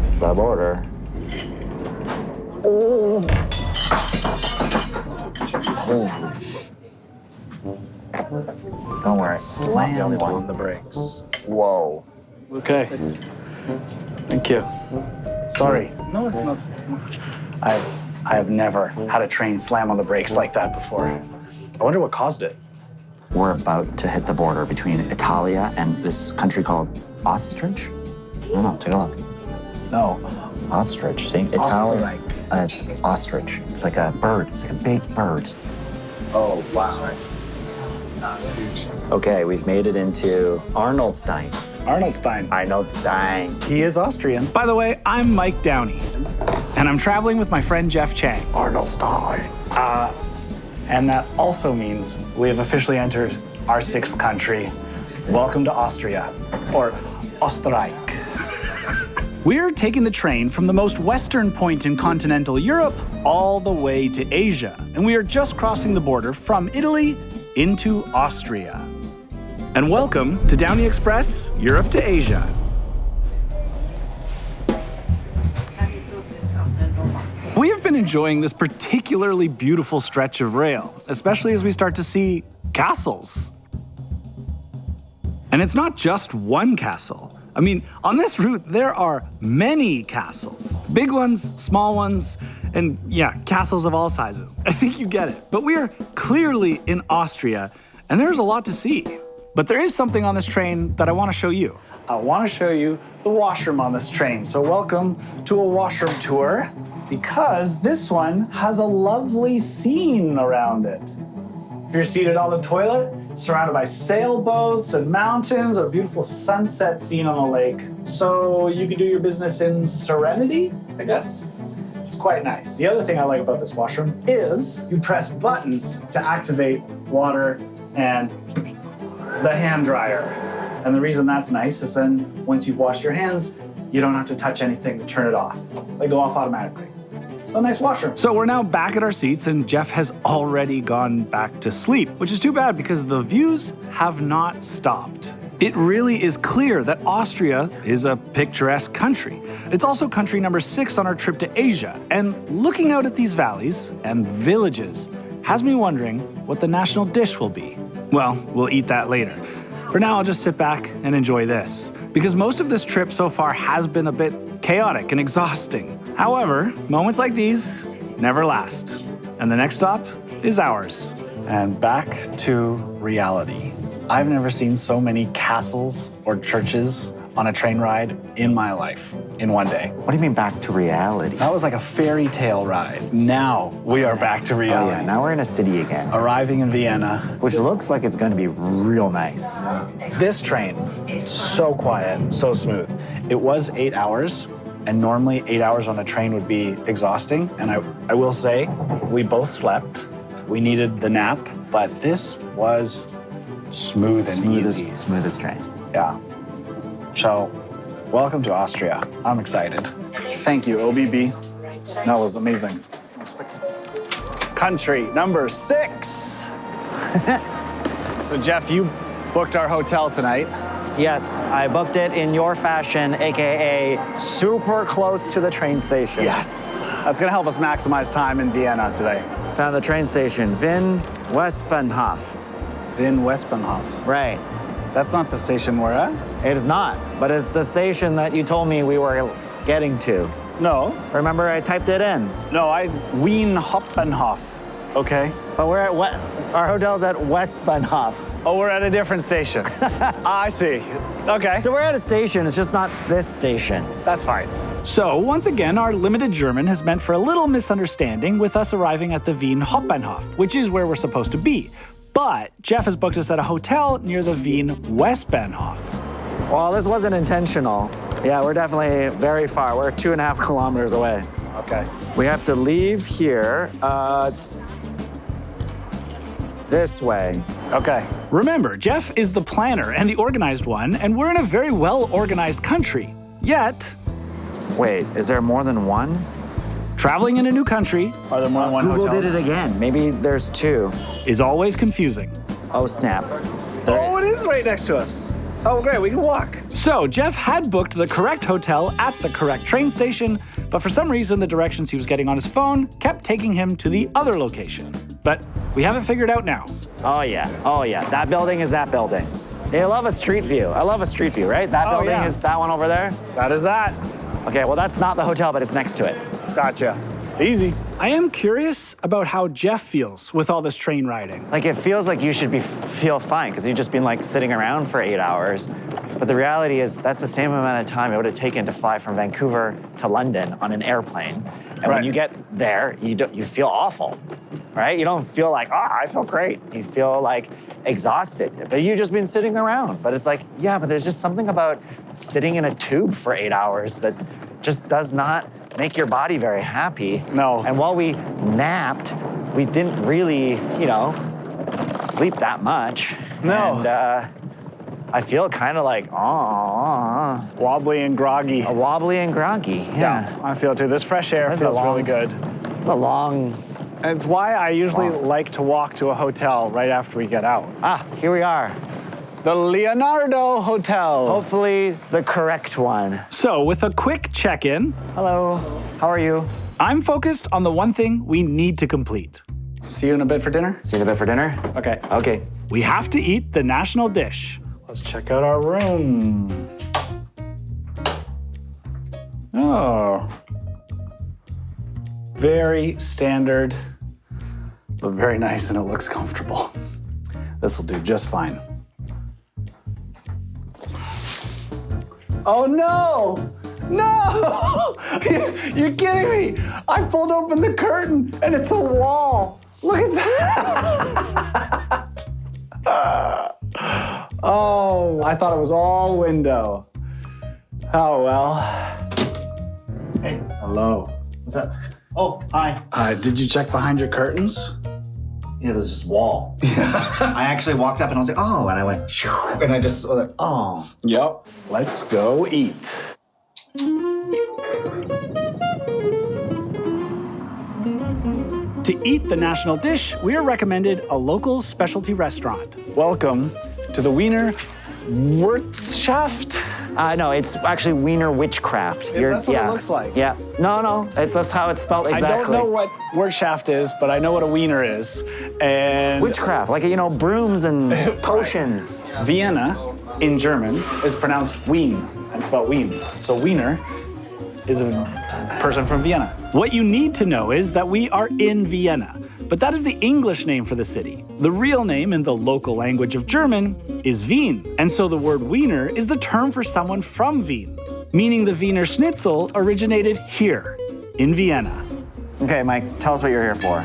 That's the border. Oh. Don't worry. Slam on the brakes. Whoa. Okay. Thank you. Sorry. No, it's not. I have never had a train slam on the brakes like that before. I wonder what caused it. We're about to hit the border between Italia and this country called Austria. No, take a look. No. Ostrich, see? Italian as ostrich. It's like a bird. It's like a big bird. Oh, wow. It's huge. Okay, we've made it into Arnoldstein. Arnoldstein. Arnoldstein. He is Austrian. By the way, I'm Mike Downey, and I'm traveling with my friend Jeff Chang. Arnoldstein. And that also means we have officially entered our sixth country. Welcome to Austria, or Österreich. We're taking the train from the most western point in continental Europe all the way to Asia, and we are just crossing the border from Italy into Austria. And welcome to Downey Express, Europe to Asia. We have been enjoying this particularly beautiful stretch of rail, especially as we start to see castles. And it's not just one castle. I mean, on this route, there are many castles. Big ones, small ones, and yeah, castles of all sizes. I think you get it. But we are clearly in Austria, and there's a lot to see. But there is something on this train that I want to show you. I want to show you the washroom on this train. So welcome to a washroom tour, because this one has a lovely scene around it. If you're seated on the toilet, surrounded by sailboats and mountains, a beautiful sunset scene on the lake. So you can do your business in serenity, I guess. It's quite nice. The other thing I like about this washroom is you press buttons to activate water and the hand dryer. And the reason that's nice is then once you've washed your hands, you don't have to touch anything to turn it off. They go off automatically. It's a nice washroom. So we're now back at our seats, and Jeff has already gone back to sleep, which is too bad because the views have not stopped. It really is clear that Austria is a picturesque country. It's also country number 6 on our trip to Asia, and looking out at these valleys and villages has me wondering what the national dish will be. Well, we'll eat that later. For now, I'll just sit back and enjoy this, because most of this trip so far has been a bit chaotic and exhausting. However, moments like these never last, and the next stop is ours. And back to reality. I've never seen so many castles or churches on a train ride in my life in one day. What do you mean back to reality? That was like a fairy tale ride. Now we are back to reality. Oh yeah, now we're in a city again. Arriving in Vienna. Which looks like it's going to be real nice. This train, so quiet, so smooth. It was 8 hours, and normally 8 hours on a train would be exhausting. And I will say, we both slept. We needed the nap, but this was smooth and easy. Smoothest train. Yeah. So, welcome to Austria. I'm excited. Thank you, OBB. That was amazing. Country number 6. So, Jeff, you booked our hotel tonight. Yes, I booked it in your fashion, AKA super close to the train station. Yes. That's gonna help us maximize time in Vienna today. Found the train station, Wien Westbahnhof. Wien Westbahnhof. Right. That's not the station we're at? It is not, but it's the station that you told me we were getting to. No. Remember, I typed it in. No, Wien Hauptbahnhof. Okay. But we're at our hotel's at Westbahnhof. Oh, we're at a different station. I see. Okay. So we're at a station, it's just not this station. That's fine. So, once again, our limited German has meant for a little misunderstanding with us arriving at the Wien Hauptbahnhof, which is where we're supposed to be. But Jeff has booked us at a hotel near the Wien Westbahnhof. Well, this wasn't intentional. Yeah, we're definitely very far. We're 2.5 kilometers away. Okay. We have to leave here. It's this way. Okay. Remember, Jeff is the planner and the organized one, and we're in a very well-organized country. Yet, Wait, is there more than one? traveling in a new country, are there more than one Google hotels? did it again. Maybe there's 2. Is always confusing. Oh, snap. Oh, it is right next to us. Oh, great, we can walk. So Jeff had booked the correct hotel at the correct train station, but for some reason the directions he was getting on his phone kept taking him to the other location. But we have it figured out now. Oh yeah, that building is that building. I love a street view. I love a street view, right? That building is that one over there? That is that. Okay, well that's not the hotel, but it's next to it. Gotcha. Easy. I am curious about how Jeff feels with all this train riding. Like it feels like you should feel fine because you've just been like sitting around for 8 hours. But the reality is that's the same amount of time it would have taken to fly from Vancouver to London on an airplane. And when you get there, you feel awful, right? You don't feel like, I feel great. You feel like exhausted, but you've just been sitting around. But it's like, yeah, but there's just something about sitting in a tube for 8 hours that just does not make your body very happy. No. And while we napped, we didn't really, sleep that much. No. And I feel kind of like, Wobbly and groggy. wobbly and groggy. Yeah. I feel too. This fresh air That's feels a long- really good. It's a long. And it's why I usually Wow. like to walk to a hotel right after we get out. Here we are. The Leonardo Hotel. Hopefully the correct one. So with a quick check-in, Hello. How are you? I'm focused on the one thing we need to complete. See you in a bit for dinner? See you in a bit for dinner? Okay. Okay. We have to eat the national dish. Let's check out our room. Oh. Very standard, but very nice, and it looks comfortable. This will do just fine. Oh no! No! You're kidding me! I pulled open the curtain and it's a wall. Look at that! Oh, I thought it was all window. Oh well. Hey, Hello. what's up? Oh, hi. Did you check behind your curtains? Yeah, there's this wall. I actually walked up and I was like, oh, and I went, shoo, and I just was like, oh. Yep. Let's go eat. To eat the national dish, we are recommended a local specialty restaurant. Welcome to the Wiener Wirtschaft. No, it's actually Wiener Witchcraft. That's what it looks like. Yeah. No, that's how it's spelled exactly. I don't know what Wirtschaft is, but I know what a wiener is. And Witchcraft, like, brooms and potions. Vienna in German is pronounced Wien and spelled Wien. So Wiener is a person from Vienna. What you need to know is that we are in Vienna, but that is the English name for the city. The real name in the local language of German is Wien, and so the word Wiener is the term for someone from Wien, meaning the Wiener Schnitzel originated here, in Vienna. Okay, Mike, tell us what you're here for.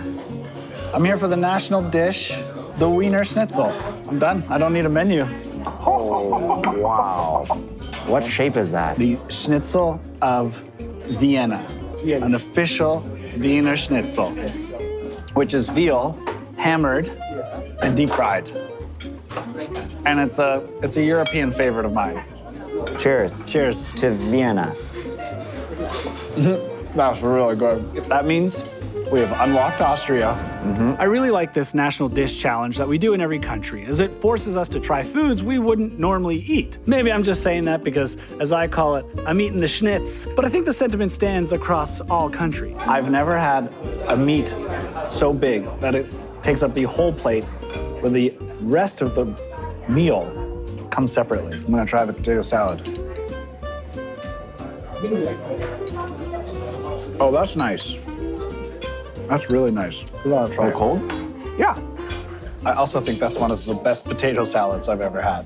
I'm here for the national dish, the Wiener Schnitzel. I'm done. I don't need a menu. Oh, wow. What shape is that? The Schnitzel of Vienna, an official Wiener Schnitzel, which is veal hammered and deep fried. And it's a European favorite of mine. Cheers. Cheers. To Vienna. That's really good. That means we have unlocked Austria. I really like this national dish challenge that we do in every country, as it forces us to try foods we wouldn't normally eat. Maybe I'm just saying that because, as I call it, I'm eating the schnitz, but I think the sentiment stands across all countries. I've never had a meat so big that it takes up the whole plate, where the rest of the meal comes separately. I'm gonna try the potato salad. Oh, that's nice. That's really nice. We gotta try it. Cold? Yeah. I also think that's one of the best potato salads I've ever had.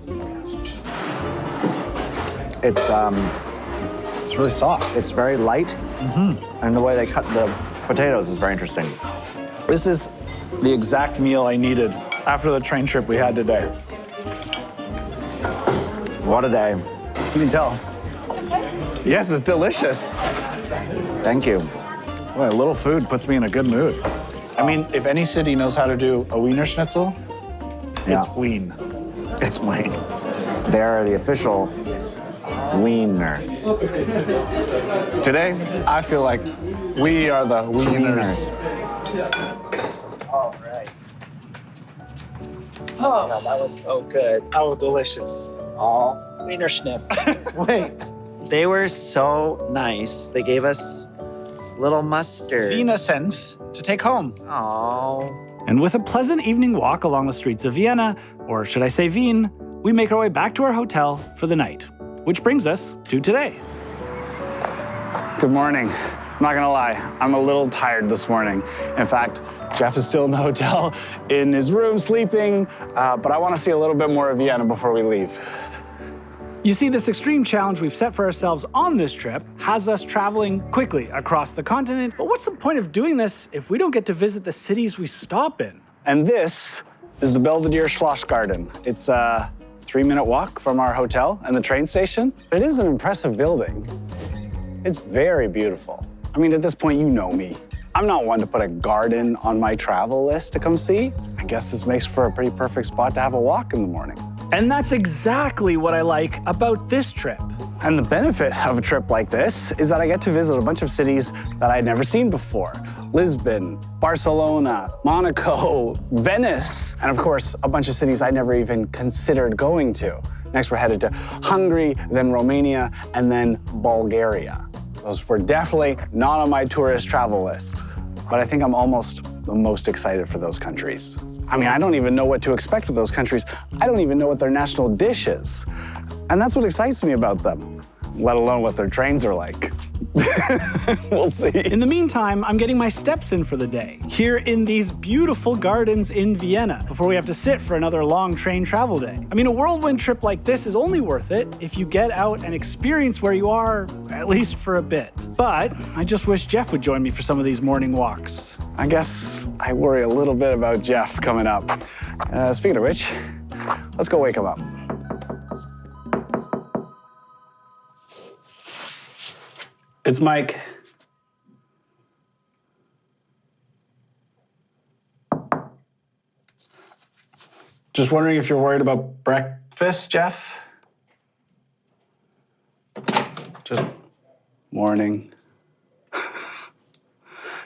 It's really soft. it's very light, and the way they cut the potatoes is very interesting. This is the exact meal I needed after the train trip we had today. What a day. You can tell. Yes, it's delicious. Thank you. Boy, a little food puts me in a good mood. I mean, if any city knows how to do a Wiener Schnitzel, it's Wien. It's Wien. They're the official Wieners. Today, I feel like we are the Wieners. All right. Oh, that was so good. That was delicious. All Wiener Schniff. Wait. They were so nice. They gave us little mustards. Wiener Senf to take home. Oh. And with a pleasant evening walk along the streets of Vienna, or should I say Wien, we make our way back to our hotel for the night. Which brings us to today. Good morning. I'm not gonna lie, I'm a little tired this morning. In fact, Jeff is still in the hotel in his room sleeping, but I wanna see a little bit more of Vienna before we leave. You see, this extreme challenge we've set for ourselves on this trip has us traveling quickly across the continent. But what's the point of doing this if we don't get to visit the cities we stop in? And this is the Belvedere Schlossgarten. It's a 3-minute walk from our hotel and the train station. It is an impressive building. It's very beautiful. I mean, at this point, you know me. I'm not one to put a garden on my travel list to come see. I guess this makes for a pretty perfect spot to have a walk in the morning. And that's exactly what I like about this trip. And the benefit of a trip like this is that I get to visit a bunch of cities that I'd never seen before. Lisbon, Barcelona, Monaco, Venice, and of course, a bunch of cities I never even considered going to. Next, we're headed to Hungary, then Romania, and then Bulgaria. Those were definitely not on my tourist travel list, but I think I'm almost the most excited for those countries. I mean, I don't even know what to expect with those countries. I don't even know what their national dish is. And that's what excites me about them, let alone what their trains are like. We'll see. In the meantime, I'm getting my steps in for the day, here in these beautiful gardens in Vienna, before we have to sit for another long train travel day. I mean, a whirlwind trip like this is only worth it if you get out and experience where you are, at least for a bit. But I just wish Jeff would join me for some of these morning walks. I guess I worry a little bit about Jeff coming up. Speaking of which, let's go wake him up. It's Mike. Just wondering if you're worried about breakfast, Jeff? Just morning.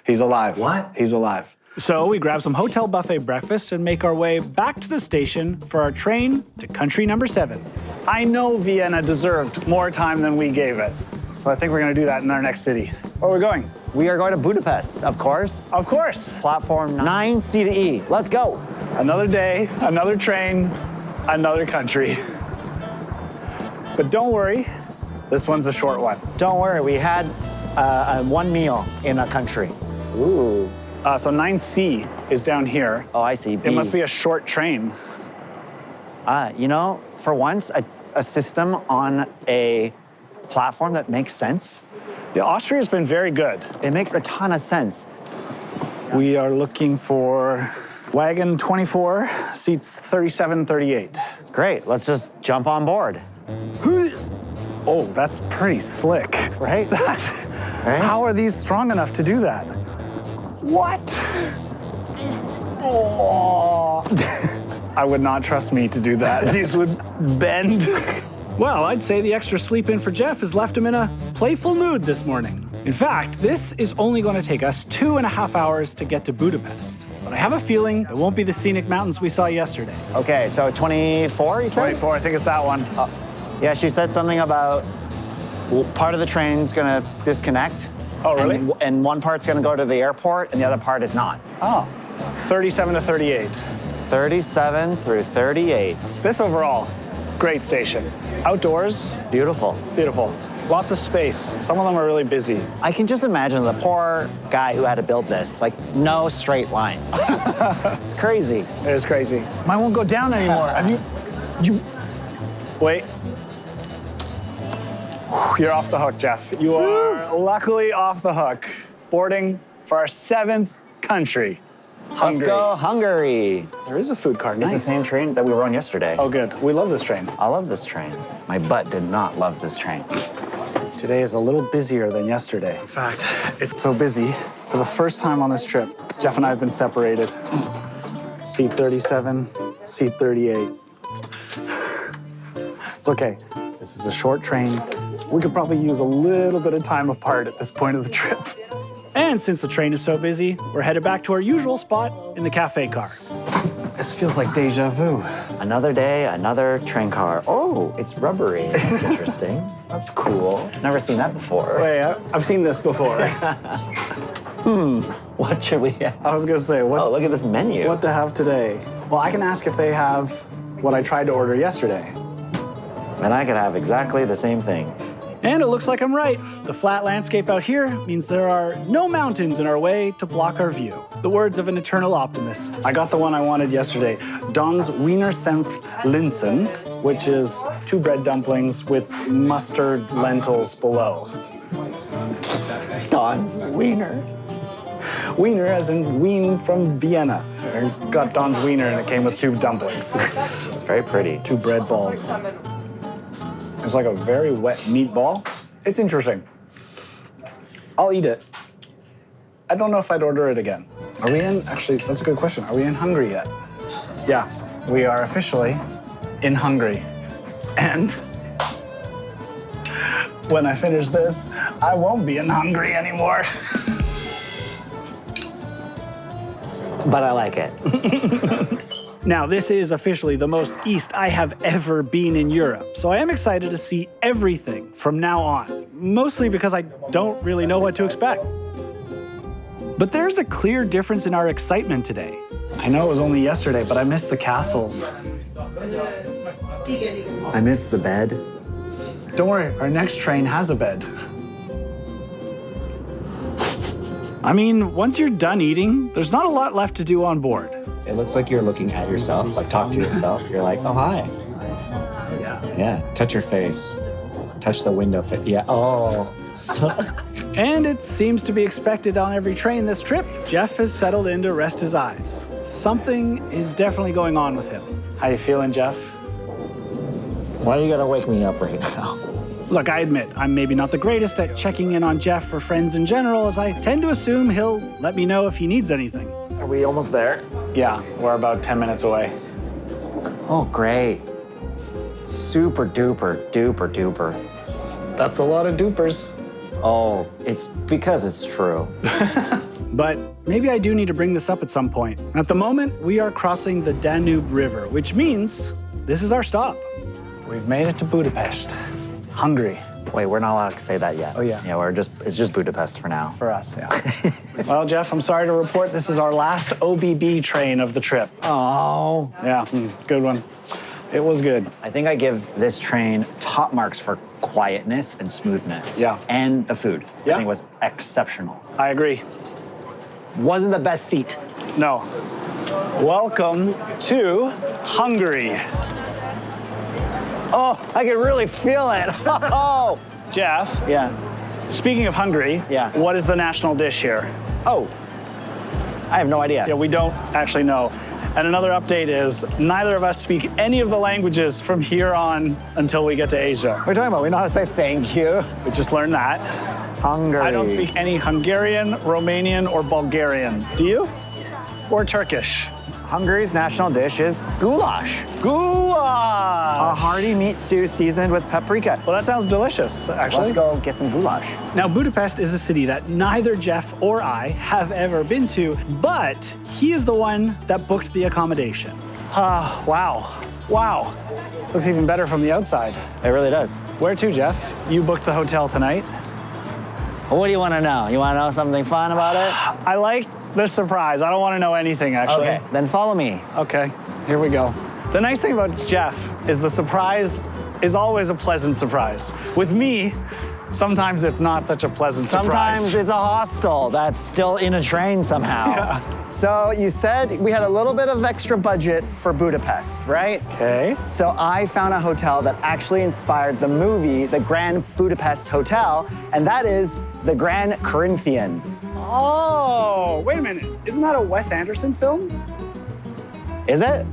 He's alive. What? He's alive. So we grab some hotel buffet breakfast and make our way back to the station for our train to country number 7. I know Vienna deserved more time than we gave it. So I think we're gonna do that in our next city. Where are we going? We are going to Budapest, of course. Of course. Platform 9, C to E. Let's go. Another day, another train, another country. But don't worry, this one's a short one. Don't worry, we had one meal in a country. Ooh. So 9C is down here. Oh, I see. B. It must be a short train. You know, for once, a system on a platform that makes sense. The Austria's been very good. It makes a ton of sense. We are looking for wagon 24, seats 37, 38. Great, let's just jump on board. Oh, that's pretty slick. Right? Right? How are these strong enough to do that? What? Oh. I would not trust me to do that. These would bend. Well, I'd say the extra sleep in for Jeff has left him in a playful mood this morning. In fact, this is only going to take us 2.5 hours to get to Budapest. But I have a feeling it won't be the scenic mountains we saw yesterday. Okay, so 24, you said? 24, I think it's that one. Yeah, she said something about part of the train's gonna disconnect. Oh, really? And one part's gonna go to the airport and the other part is not. Oh, 37 to 38. 37 through 38. This overall, great station. Outdoors, Beautiful. beautiful. Lots of space. Some of them are really busy. I can just imagine the poor guy who had to build this, like no straight lines. It's crazy. It is crazy. Mine won't go down anymore. Have you, wait. You're off the hook, Jeff. You are luckily off the hook. Boarding for our 7th country, Hungary. Let's go Hungary. There is a food cart, It's nice. the same train that we were on yesterday. Oh, good. We love this train. I love this train. My butt did not love this train. Today is a little busier than yesterday. In fact, it's so busy. For the first time on this trip, Jeff and I have been separated. Seat 37, seat 38. It's okay. This is a short train. We could probably use a little bit of time apart at this point of the trip. And since the train is so busy, we're headed back to our usual spot in the cafe car. This feels like deja vu. Another day, another train car. Oh, it's rubbery. That's interesting. That's cool. Never seen that before. Wait, I've seen this before. What should we have? I was gonna say, Oh, what, look at this menu. what to have today? Well, I can ask if they have what I tried to order yesterday. And I could have exactly the same thing. And it looks like I'm right. The flat landscape out here means there are no mountains in our way to block our view. The words of an eternal optimist. I got the one I wanted yesterday. Don's Wiener Senf Linsen, which is 2 bread dumplings with mustard lentils below. Don's Wiener. Wiener as in Wien from Vienna. I got Don's Wiener and it came with 2 dumplings. It's very pretty. 2 bread balls. It's like a very wet meatball. It's interesting. I'll eat it. I don't know if I'd order it again. Are we in, actually, that's a good question. Are we in Hungary yet? Yeah, we are officially in Hungary. And when I finish this, I won't be in Hungary anymore. But I like it. Now, this is officially the most east I have ever been in Europe, so I am excited to see everything from now on, mostly because I don't really know what to expect. But there's a clear difference in our excitement today. I know it was only yesterday, but I missed the castles. I miss the bed. Don't worry, our next train has a bed. I mean, once you're done eating, there's not a lot left to do on board. It looks like you're looking at yourself, like talk to yourself. You're like, oh, hi. Yeah, touch your face. Touch the window. Yeah, oh. And it seems to be expected on every train this trip. Jeff has settled in to rest his eyes. Something is definitely going on with him. How you feeling, Jeff? Why do you gotta wake me up right now? Look, I admit, I'm maybe not the greatest at checking in on Jeff or friends in general, as I tend to assume he'll let me know if he needs anything. Are we almost there? Yeah, we're about 10 minutes away. Oh, great. Super duper, duper, duper. That's a lot of dupers. Oh, it's because it's true. But maybe I do need to bring this up at some point. At the moment, we are crossing the Danube River, which means this is our stop. We've made it to Budapest, Hungary. Wait, we're not allowed to say that yet. Oh, yeah. Yeah, it's just Budapest for now. For us, yeah. Well, Jeff, I'm sorry to report this is our last OBB train of the trip. Oh. Yeah, good one. It was good. I think I give this train top marks for quietness and smoothness. Yeah. And the food. Yeah. I think it was exceptional. I agree. Wasn't the best seat. No. Welcome to Hungary. Oh, I can really feel it. Oh. Jeff, Yeah. speaking of Hungary, Yeah. what is the national dish here? Oh. I have no idea. Yeah, we don't actually know. And another update is neither of us speak any of the languages from here on until we get to Asia. What are you talking about? We know how to say thank you. We just learned that. Hungary. I don't speak any Hungarian, Romanian, or Bulgarian. Do you? Or Turkish? Hungary's national dish is goulash. A Goulash! hearty meat stew seasoned with paprika. Well, that sounds delicious, actually. Let's go get some goulash. Now, Budapest is a city that neither Jeff or I have ever been to, but he is the one that booked the accommodation. Wow. Wow. Looks even better from the outside. It really does. Where to, Jeff? You booked the hotel tonight? Well, what do you want to know? You want to know something fun about it? I like the surprise. I don't want to know anything, actually. Okay, then follow me. Okay, here we go. The nice thing about Jeff is the surprise is always a pleasant surprise. With me, sometimes it's not such a pleasant surprise. Sometimes it's a hostel that's still in a train somehow. Yeah. So you said we had a little bit of extra budget for Budapest, right? Okay. So I found a hotel that actually inspired the movie, the Grand Budapest Hotel, and that is the Grand Corinthian. Oh, wait a minute. Isn't that a Wes Anderson film? Is it?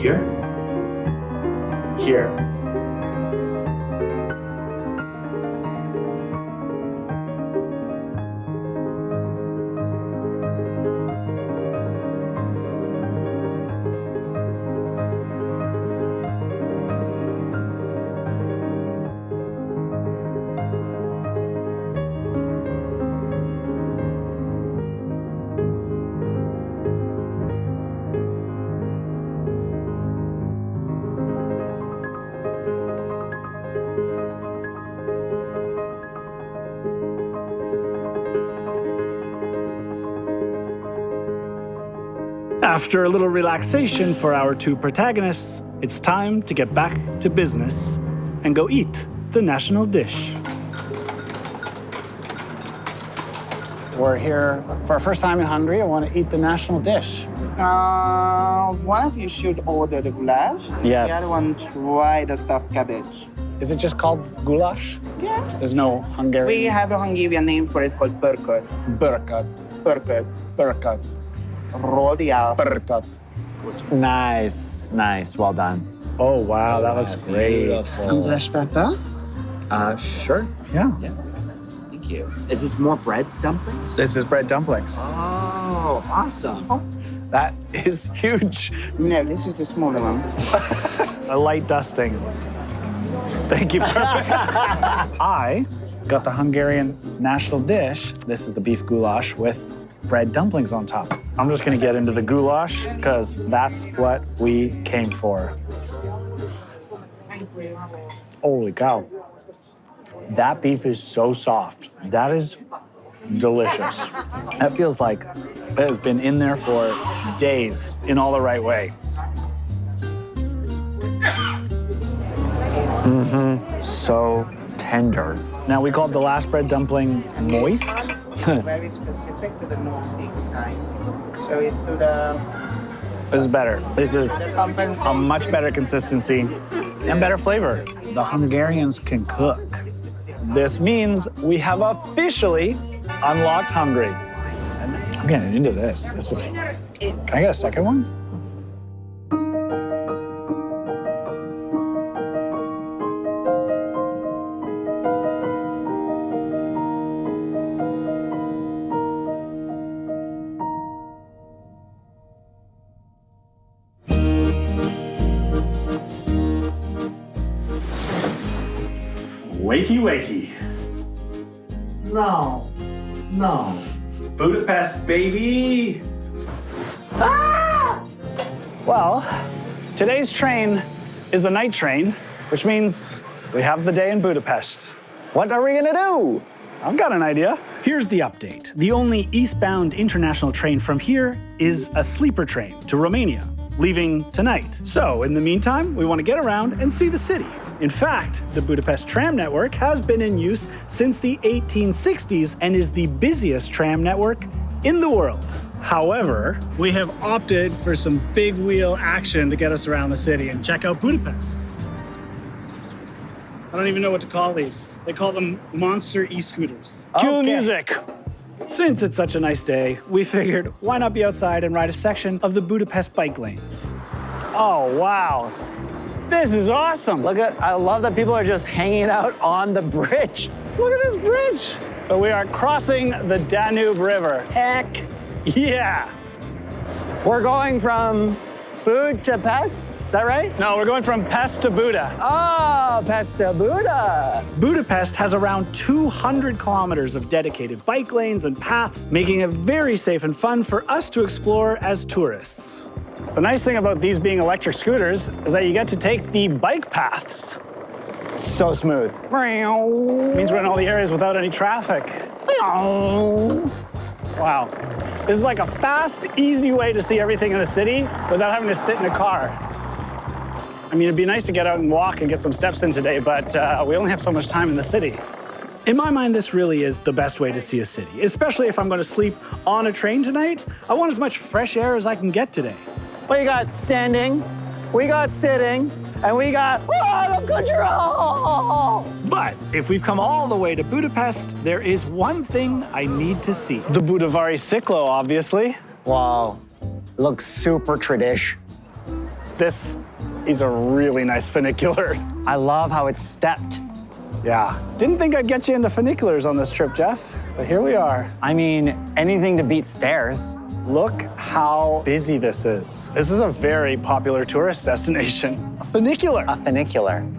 Here? Here. After a little relaxation for our two protagonists, it's time to get back to business and go eat the national dish. We're here for our first time in Hungary. I want to eat the national dish. One of you should order the goulash. Yes. The other one try the stuffed cabbage. Is it just called goulash? Yeah. There's no Hungarian. We have a Hungarian name for it called pörköd. Burkat. Pörköd. Burkat. Roll the out. Burkat. Nice, nice, well done. Oh, wow, that looks great. Some fresh pepper. Sure. Yeah. Thank you. Is this more bread dumplings? This is bread dumplings. Oh, awesome. That is huge. No, this is the smaller one. A light dusting. Thank you. I got the Hungarian national dish. This is the beef goulash with bread dumplings on top. I'm just gonna get into the goulash because that's what we came for. Holy cow. That beef is so soft. That is delicious. That feels like it has been in there for days in all the right way. So tender. Now, we called the last bread dumpling moist. Very specific to the northeast side. So it's to the This is better. This is a much better consistency and better flavor. The Hungarians can cook. This means we have officially unlocked Hungary. And I'm getting into this. This is. Can I get a second one? Wakey, wakey. No. Budapest, baby. Well, today's train is a night train, which means we have the day in Budapest. What are we gonna do? I've got an idea. Here's the update. The only eastbound international train from here is a sleeper train to Romania, leaving tonight. So, in the meantime, we want to get around and see the city. In fact, the Budapest tram network has been in use since the 1860s and is the busiest tram network in the world. However, we have opted for some big wheel action to get us around the city and check out Budapest. I don't even know what to call these. They call them monster e-scooters. Cue the music. Since it's such a nice day, we figured why not be outside and ride a section of the Budapest bike lanes. Oh, wow. This is awesome. Look at, I love that people are just hanging out on the bridge. Look at this bridge. So we are crossing the Danube River. Heck, Yeah. we're going from Bud to Pest, is that right? No, we're going from Pest to Buda. Oh, Pest to Buda. Budapest has around 200 kilometers of dedicated bike lanes and paths, making it very safe and fun for us to explore as tourists. The nice thing about these being electric scooters is that you get to take the bike paths. So smooth. It means we're in all the areas without any traffic. Wow. This is like a fast, easy way to see everything in the city without having to sit in a car. I mean, it'd be nice to get out and walk and get some steps in today, but we only have so much time in the city. In my mind, this really is the best way to see a city, especially if I'm going to sleep on a train tonight. I want as much fresh air as I can get today. We got standing, we got sitting, and we got out of control. But if we've come all the way to Budapest, there is one thing I need to see. The Budavari Cyclo, obviously. Wow, looks super tradish. This is a really nice funicular. I love how it's stepped. Yeah. Didn't think I'd get you into funiculars on this trip, Jeff, but here we are. I mean, anything to beat stairs. Look how busy this is. This is a very popular tourist destination. A funicular. A funicular.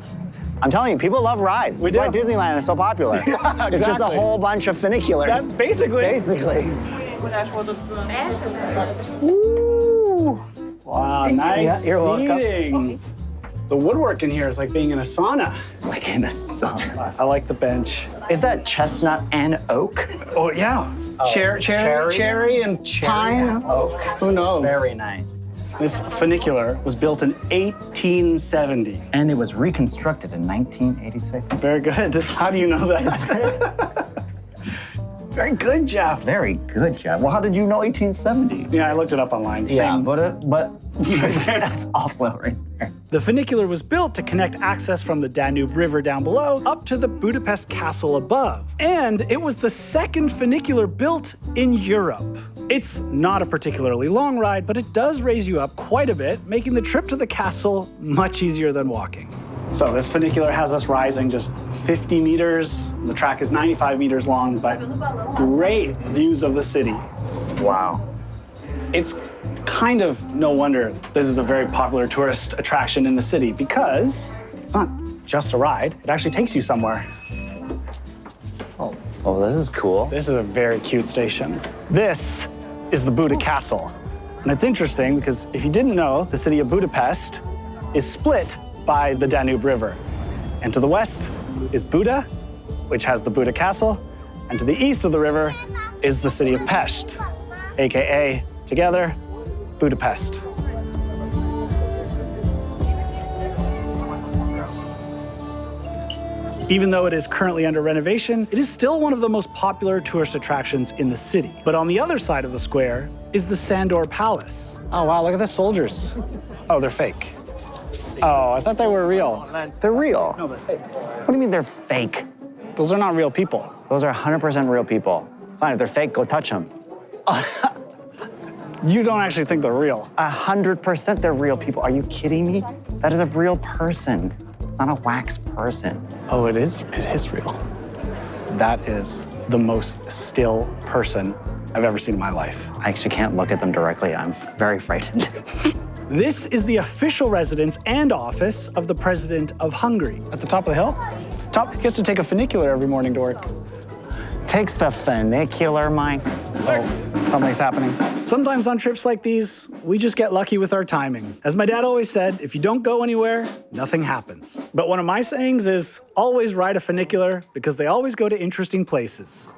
I'm telling you, people love rides. That's why Disneyland is so popular. Yeah, exactly. It's just a whole bunch of funiculars. That's basically. Ooh. Wow, nice Yeah, you're welcome. seating. The woodwork in here is like being in a sauna. Like in a sauna. I like the bench. Is that chestnut and oak? Oh, yeah. Cherry and pine. Oak. Who knows? Very nice. This funicular was built in 1870. And it was reconstructed in 1986. Very good. How do you know that? Very good, Jeff. Very good, Jeff. Well, how did you know 1870? Yeah, I looked it up online. Yeah, Same. but that's Oslo right there. The funicular was built to connect access from the Danube River down below up to the Budapest castle above. And it was the second funicular built in Europe. It's not a particularly long ride, but it does raise you up quite a bit, making the trip to the castle much easier than walking. So this funicular has us rising just 50 meters. The track is 95 meters long, but great views of the city. Wow. It's kind of no wonder this is a very popular tourist attraction in the city because it's not just a ride, it actually takes you somewhere. Oh, this is cool. This is a very cute station. This is the Buda Castle. And it's interesting because if you didn't know, the city of Budapest is split by the Danube River. And to the west is Buda, which has the Buda Castle, and to the east of the river is the city of Pest, AKA, together, Budapest. Even though it is currently under renovation, it is still one of the most popular tourist attractions in the city. But on the other side of the square is the Sandor Palace. Oh, wow, look at the soldiers. Oh, they're fake. Oh, I thought they were real. They're real. No, they're fake. What do you mean they're fake? Those are not real people. Those are 100% real people. Fine, if they're fake, go touch them. You don't actually think they're real. 100% they're real people. Are you kidding me? That is a real person. It's not a wax person. Oh, it is? It is real. That is the most still person I've ever seen in my life. I actually can't look at them directly. I'm very frightened. This is the official residence and office of the President of Hungary. At the top of the hill? Top gets to take a funicular every morning to work. Takes the funicular, Mike. Oh, something's happening. Sometimes on trips like these, we just get lucky with our timing. As my dad always said, if you don't go anywhere, nothing happens. But one of my sayings is always ride a funicular because they always go to interesting places.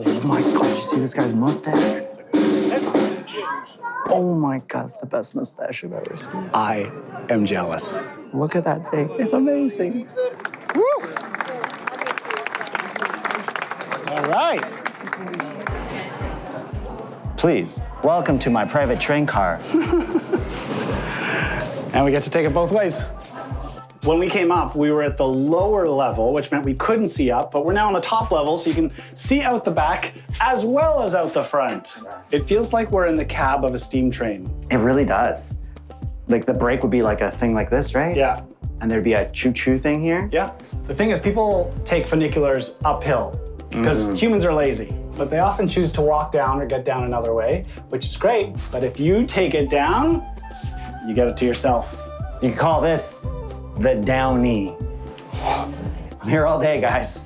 Oh my God, did you see this guy's mustache? Oh my God, it's the best mustache I've ever seen. I am jealous. Look at that thing, it's amazing. Woo! All right. Please, welcome to my private train car. And we get to take it both ways. When we came up, we were at the lower level, which meant we couldn't see up, but we're now on the top level, so you can see out the back as well as out the front. It feels like we're in the cab of a steam train. It really does. Like the brake would be like a thing like this, right? Yeah. And there'd be a choo-choo thing here? Yeah. The thing is, people take funiculars uphill because humans are lazy, but they often choose to walk down or get down another way, which is great. But if you take it down, you get it to yourself. You could call this the Downie. I'm here all day, guys.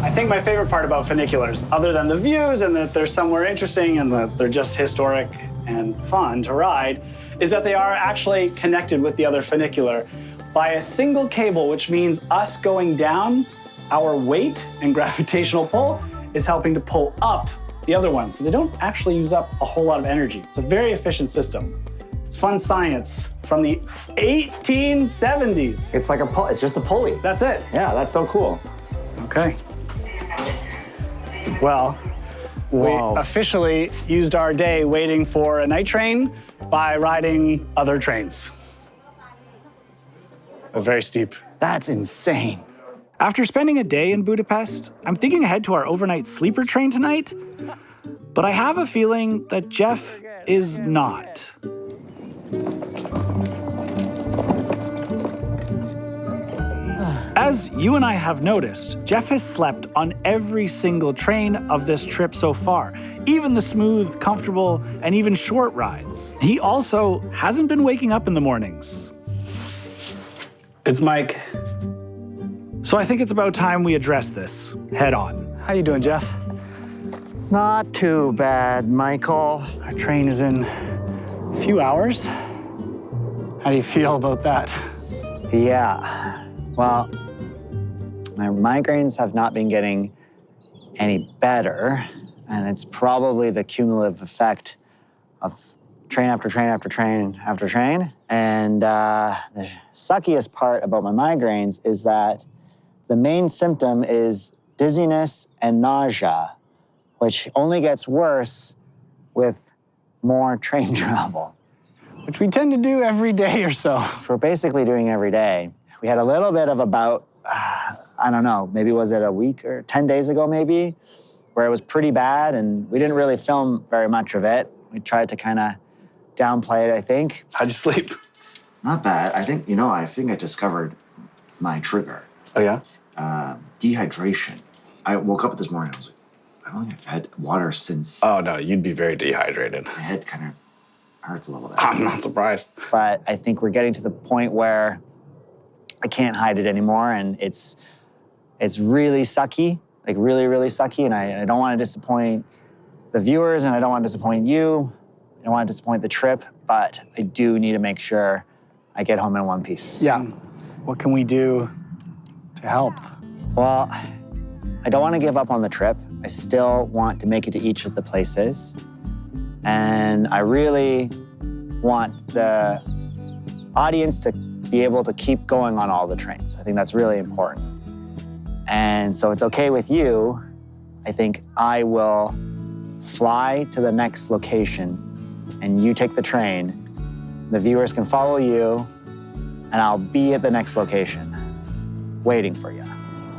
I think my favorite part about funiculars, other than the views and that they're somewhere interesting and that they're just historic and fun to ride, is that they are actually connected with the other funicular by a single cable, which means us going down, our weight and gravitational pull is helping to pull up the other one. So they don't actually use up a whole lot of energy. It's a very efficient system. It's fun science from the 1870s. It's like it's just a pulley. That's it. Yeah, that's so cool. Okay. Well, Whoa. we officially used our day waiting for a night train by riding other trains. Very steep. That's insane. After spending a day in Budapest, I'm thinking ahead to our overnight sleeper train tonight. But I have a feeling that Jeff is not. As you and I have noticed, Jeff has slept on every single train of this trip so far, even the smooth, comfortable, and even short rides. He also hasn't been waking up in the mornings. It's Mike. So I think it's about time we address this head on. How you doing, Jeff? Not too bad, Michael. Our train is in a few hours. How do you feel about that? Yeah. Well, my migraines have not been getting any better, and it's probably the cumulative effect of train after train after train after train. And the suckiest part about my migraines is that the main symptom is dizziness and nausea, which only gets worse with more train travel. Which we tend to do every day or so. Which we're basically doing every day. We had a little bit of a bout, I don't know, maybe was it a week or 10 days ago maybe, where it was pretty bad and we didn't really film very much of it. We tried to kind of downplay it, I think. How'd you sleep? Not bad. I think I discovered my trigger. Oh, yeah? Dehydration. I woke up this morning, I was like, I don't think I've had water since Oh, no, you'd be very dehydrated. my head kind of hurts a little bit. I'm not surprised. But I think we're getting to the point where I can't hide it anymore, and it's really sucky, like really, really sucky, and I don't want to disappoint the viewers, and I don't want to disappoint you. I don't want to disappoint the trip, but I do need to make sure I get home in one piece. Yeah. What can we do to help? Well, I don't want to give up on the trip. I still want to make it to each of the places, and I really want the audience to be able to keep going on all the trains. I think that's really important. And so it's okay with you. I think I will fly to the next location and you take the train. The viewers can follow you and I'll be at the next location waiting for you.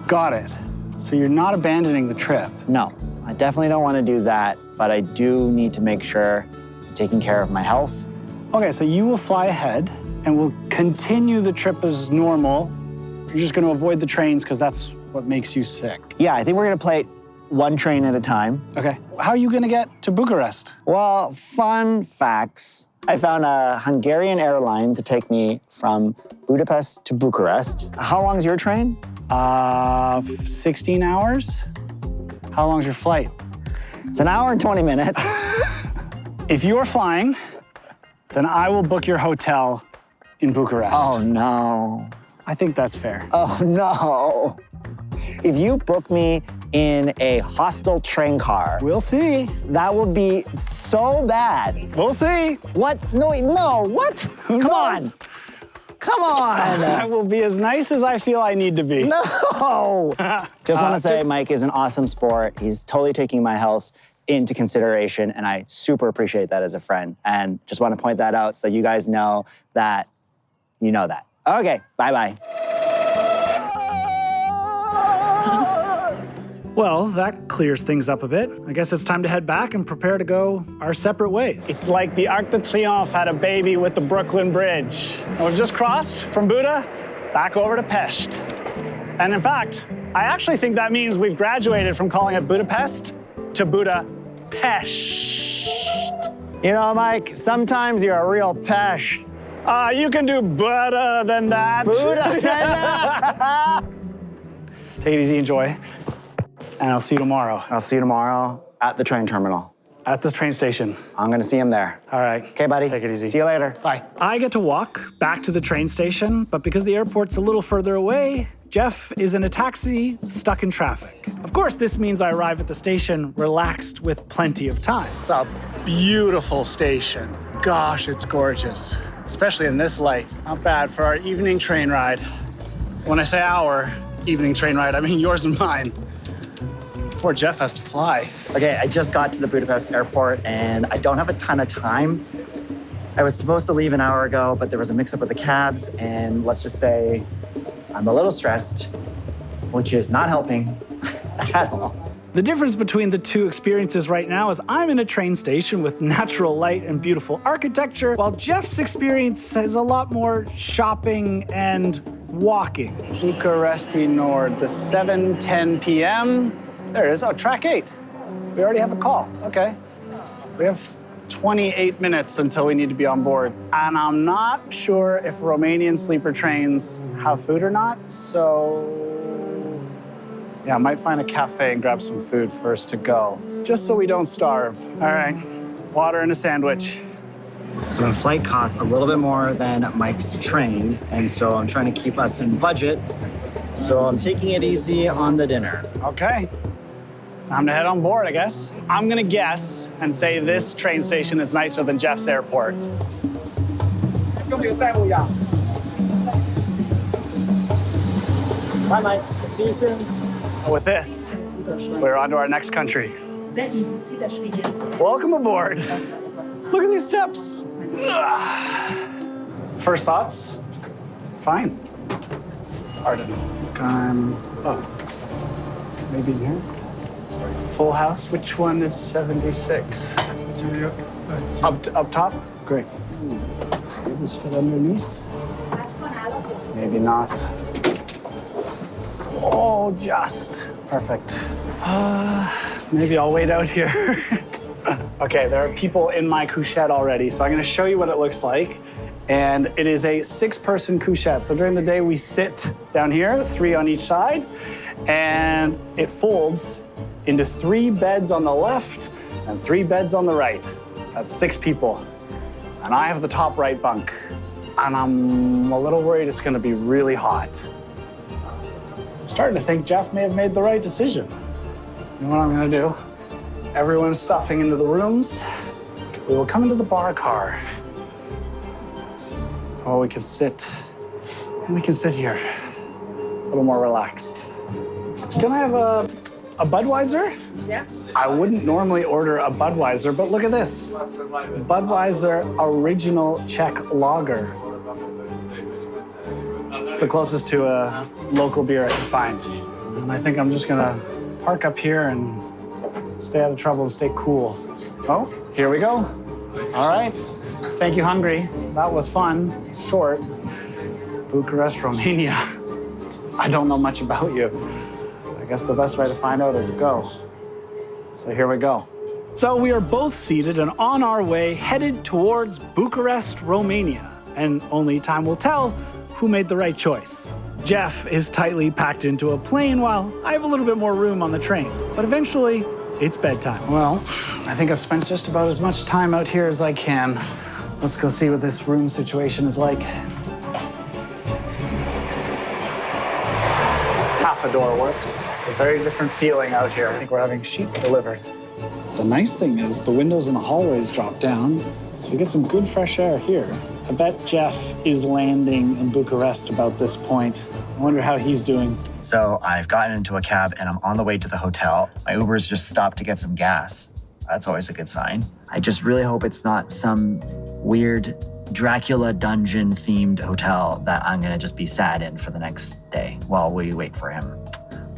Got it. So you're not abandoning the trip. No, I definitely don't want to do that, but I do need to make sure I'm taking care of my health. Okay, so you will fly ahead and we'll continue the trip as normal. You're just going to avoid the trains because that's what makes you sick. Yeah, I think we're going to play one train at a time. Okay. How are you going to get to Bucharest? Well, fun facts. I found a Hungarian airline to take me from Budapest to Bucharest. How long is your train? 16 hours. How long's your flight? It's an hour and 20 minutes. If you're flying, then I will book your hotel in Bucharest. Oh, no. I think that's fair. Oh, no. If you book me in a hostel train car, We'll see. that would be so bad. We'll see. What? No, wait, no, what? Come on. knows? Come I on. will be as nice as I feel I need to be. No. Just want to say Mike is an awesome sport. He's totally taking my health into consideration, and I super appreciate that as a friend. And just want to point that out so you guys know that you know that. Okay, bye-bye. Well, that clears things up a bit. I guess it's time to head back and prepare to go our separate ways. It's like the Arc de Triomphe had a baby with the Brooklyn Bridge. And we've just crossed from Buda back over to Pest. And in fact, I actually think that means we've graduated from calling it Budapest to Budapest. You know, Mike, sometimes you're a real pesh. You can do better than that. Take it easy, enjoy. And I'll see you tomorrow I'll see you tomorrow at the train terminal. at this train station. I'm gonna see him there. All right. Okay, buddy. Take it easy. See you later. Bye. I get to walk back to the train station, but because the airport's a little further away, Jeff is in a taxi stuck in traffic. Of course, this means I arrive at the station relaxed with plenty of time. It's a beautiful station. Gosh, it's gorgeous, especially in this light. Not bad for our evening train ride. When I say our evening train ride, I mean yours and mine. Poor Jeff has to fly. Okay, I just got to the Budapest airport and I don't have a ton of time. I was supposed to leave an hour ago, but there was a mix-up with the cabs, and let's just say I'm a little stressed, which is not helping at all. The difference between the two experiences right now is I'm in a train station with natural light and beautiful architecture, while Jeff's experience has a lot more shopping and walking. Bucharest Nord, the 7:10 p.m. There it is. Oh, track 8. We already have a call. Okay. We have 28 minutes until we need to be on board. And I'm not sure if Romanian sleeper trains have food or not, so yeah, I might find a cafe and grab some food first to go, just so we don't starve. All right, water and a sandwich. So my flight costs a little bit more than Mike's train, and so I'm trying to keep us in budget. So I'm taking it easy on the dinner. Okay. Time to head on board, I guess. I'm gonna guess and say this train station is nicer than Jeff's airport. Bye, Mike. See you soon. With this, we're on to our next country. Welcome aboard. Look at these steps. First thoughts? Fine. Pardon. Oh, maybe in here? Sorry. Full house. Which one is 76? Up top? Great. Will this fit underneath? Maybe not. Oh, just. Perfect. Maybe I'll wait out here. Okay, there are people in my couchette already, so I'm gonna show you what it looks like. And it is a 6-person couchette. So during the day, we sit down here, 3 on each side, and it folds into 3 beds on the left and 3 beds on the right. That's 6 people. And I have the top right bunk. And I'm a little worried it's gonna be really hot. I'm starting to think Jeff may have made the right decision. You know what I'm gonna do? Everyone's stuffing into the rooms. We will come into the bar car. Oh, we can sit here, a little more relaxed. Can I have a Budweiser? Yes. I wouldn't normally order a Budweiser, but look at this. Budweiser Original Czech Lager. It's the closest to a local beer I can find. And I think I'm just gonna park up here and stay out of trouble and stay cool. Oh, here we go. All right. Thank you, Hungary. That was fun. Short. Bucharest, Romania. I don't know much about you. I guess the best way to find out is go. So here we go. So we are both seated and on our way, headed towards Bucharest, Romania. And only time will tell who made the right choice. Jeff is tightly packed into a plane while I have a little bit more room on the train. But eventually, it's bedtime. Well, I think I've spent just about as much time out here as I can. Let's go see what this room situation is like. Half a door works. It's a very different feeling out here. I think we're having sheets delivered. The nice thing is the windows in the hallways drop down, so we get some good fresh air here. I bet Jeff is landing in Bucharest about this point. I wonder how he's doing. So I've gotten into a cab and I'm on the way to the hotel. My Uber's just stopped to get some gas. That's always a good sign. I just really hope it's not some weird Dracula dungeon themed hotel that I'm gonna just be sad in for the next day while we wait for him.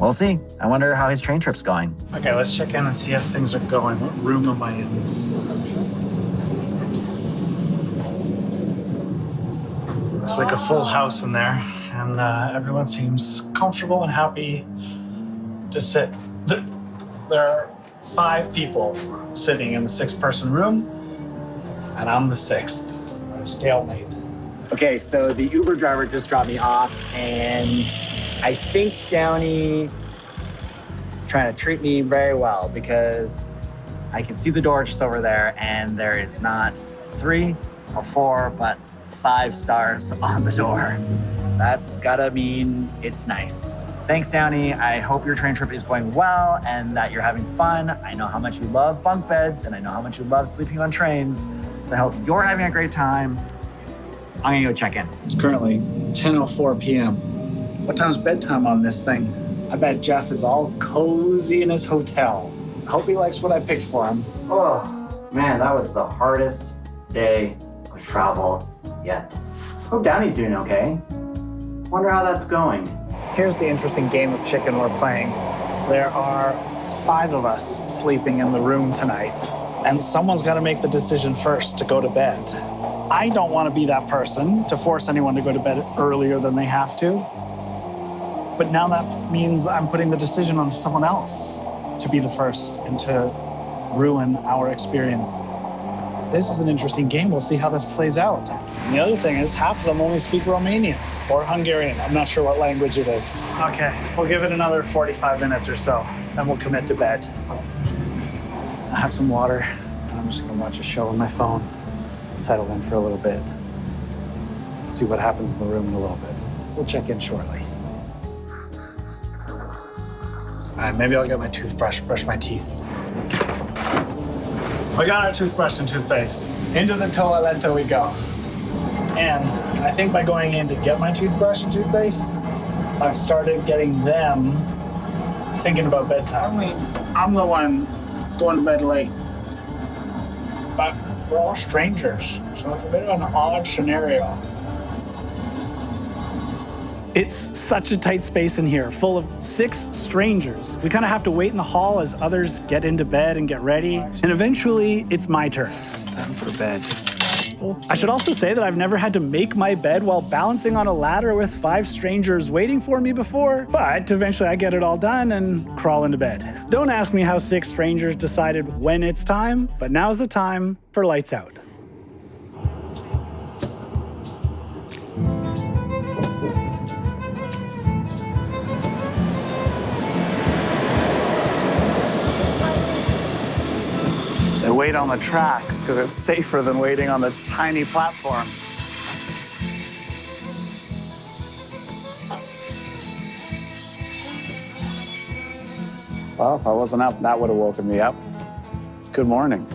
We'll see. I wonder how his train trip's going. Okay, let's check in and see how things are going. What room am I in? It's like a full house in there, and everyone seems comfortable and happy to sit. There are 5 people sitting in the 6-person room, and I'm the 6th. A stalemate. Okay, so the Uber driver just dropped me off, and I think Downey is trying to treat me very well because I can see the door just over there, and there is not 3 or 4, but 5 stars on the door. That's gotta mean it's nice. Thanks, Downey. I hope your train trip is going well and that you're having fun. I know how much you love bunk beds, and I know how much you love sleeping on trains. So I hope you're having a great time. I'm gonna go check in. It's currently 10:04 p.m. What time's bedtime on this thing? I bet Jeff is all cozy in his hotel. I hope he likes what I picked for him. Oh, man, that was the hardest day of travel yet. Hope Downey's doing okay. Wonder how that's going. Here's the interesting game of chicken we're playing. There are 5 of us sleeping in the room tonight, and someone's got to make the decision first to go to bed. I don't want to be that person to force anyone to go to bed earlier than they have to. But now that means I'm putting the decision on someone else to be the first and to ruin our experience. So this is an interesting game. We'll see how this plays out. And the other thing is half of them only speak Romanian or Hungarian. I'm not sure what language it is. Okay, we'll give it another 45 minutes or so, and we'll commit to bed. I have some water, and I'm just gonna watch a show on my phone, settle in for a little bit, see what happens in the room in a little bit. We'll check in shortly. All right, maybe I'll get my toothbrush, brush my teeth. We got our toothbrush and toothpaste. Into the toilet we go. And I think by going in to get my toothbrush and toothpaste, I've started getting them thinking about bedtime. I'm the one going to bed late. But we're all strangers, so it's a bit of an odd scenario. It's such a tight space in here, full of 6 strangers. We kind of have to wait in the hall as others get into bed and get ready. And eventually, it's my turn. Time for bed. I should also say that I've never had to make my bed while balancing on a ladder with 5 strangers waiting for me before, but eventually I get it all done and crawl into bed. Don't ask me how 6 strangers decided when it's time, but now's the time for lights out. They wait on the tracks because it's safer than waiting on the tiny platform. Well, if I wasn't up, that would have woken me up. Good morning.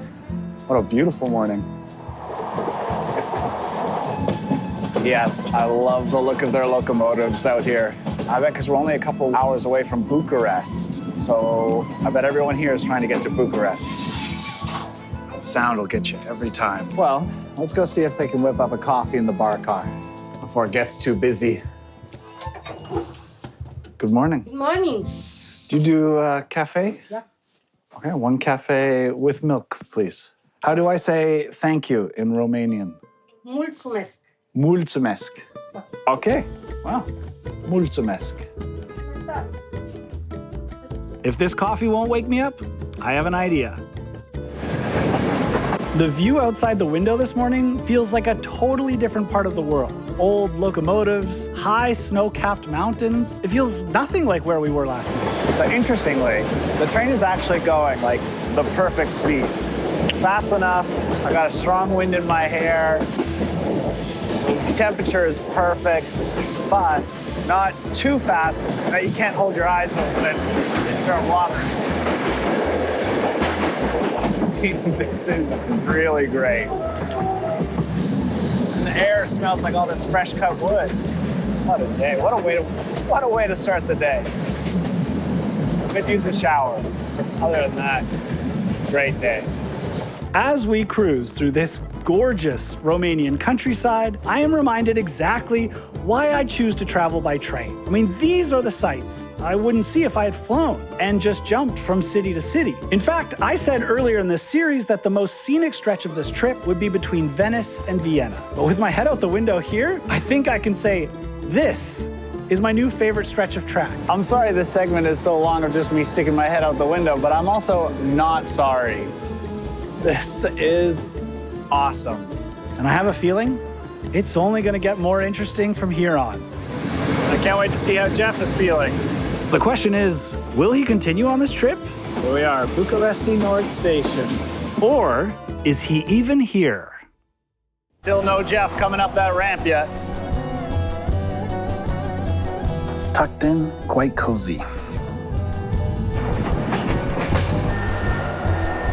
What a beautiful morning. Yes, I love the look of their locomotives out here. I bet because we're only a couple hours away from Bucharest. So I bet everyone here is trying to get to Bucharest. Sound will get you every time. Well, let's go see if they can whip up a coffee in the bar car before it gets too busy. Good morning. Good morning. Do you do cafe? Yeah. Okay, 1 cafe with milk, please. How do I say thank you in Romanian? Mulțumesc. Mulțumesc. Okay, wow. Mulțumesc. If this coffee won't wake me up, I have an idea. The view outside the window this morning feels like a totally different part of the world. Old locomotives, high snow-capped mountains. It feels nothing like where we were last night. So interestingly, the train is actually going like the perfect speed. Fast enough, I got a strong wind in my hair. The temperature is perfect, but not too fast that you can't hold your eyes open and start watering. This is really great. And the air smells like all this fresh cut wood. What a day. What a way to start the day. I could use a shower. Other than that, great day. As we cruise through this gorgeous Romanian countryside, I am reminded exactly why I choose to travel by train. I mean, these are the sights I wouldn't see if I had flown and just jumped from city to city. In fact, I said earlier in this series that the most scenic stretch of this trip would be between Venice and Vienna. But with my head out the window here, I think I can say this is my new favorite stretch of track. I'm sorry this segment is so long of just me sticking my head out the window, but I'm also not sorry. This is awesome. And I have a feeling it's only going to get more interesting from here on. I can't wait to see how Jeff is feeling. The question is, will he continue on this trip? Here we are, Bucharesti Nord Station. Or is he even here? Still no Jeff coming up that ramp yet. Tucked in, quite cozy.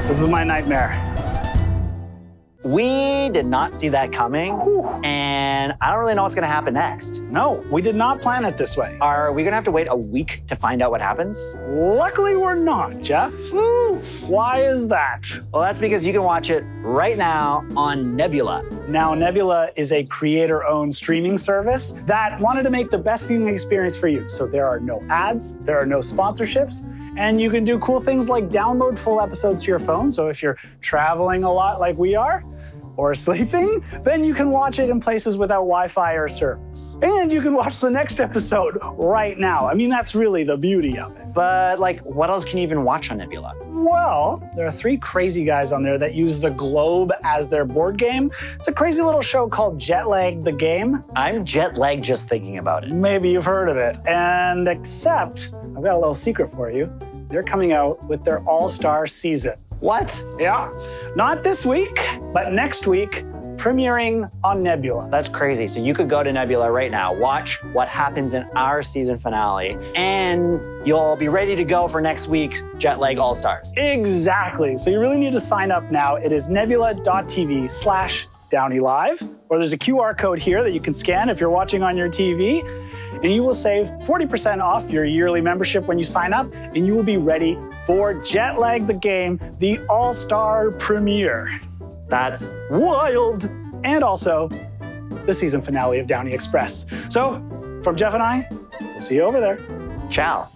This is my nightmare. We did not see that coming, and I don't really know what's gonna happen next. No, we did not plan it this way. Are we gonna have to wait a week to find out what happens? Luckily, we're not, Jeff. Why is that? Well, that's because you can watch it right now on Nebula. Now, Nebula is a creator-owned streaming service that wanted to make the best viewing experience for you. So there are no ads, there are no sponsorships, And you can do cool things like download full episodes to your phone. So if you're traveling a lot like we are, or sleeping, then you can watch it in places without Wi-Fi or service. And you can watch the next episode right now. I mean, that's really the beauty of it. But like, what else can you even watch on Nebula? Well, there are 3 crazy guys on there that use the globe as their board game. It's a crazy little show called Jetlag the Game. I'm jet lagged just thinking about it. Maybe you've heard of it. And except, I've got a little secret for you. They're coming out with their all-star season. What? Yeah, not this week, but next week, premiering on Nebula. That's crazy. So you could go to Nebula right now, watch what happens in our season finale, and you'll be ready to go for next week's Jetlag All-Stars. Exactly. So you really need to sign up now. It is nebula.tv/DownieLive, or there's a QR code here that you can scan if you're watching on your TV, and you will save 40% off your yearly membership when you sign up, and you will be ready for Jetlag the Game, the all-star premiere. That's Wild! And also, the season finale of Downey Express. So, from Jeff and I, we'll see you over there. ciao.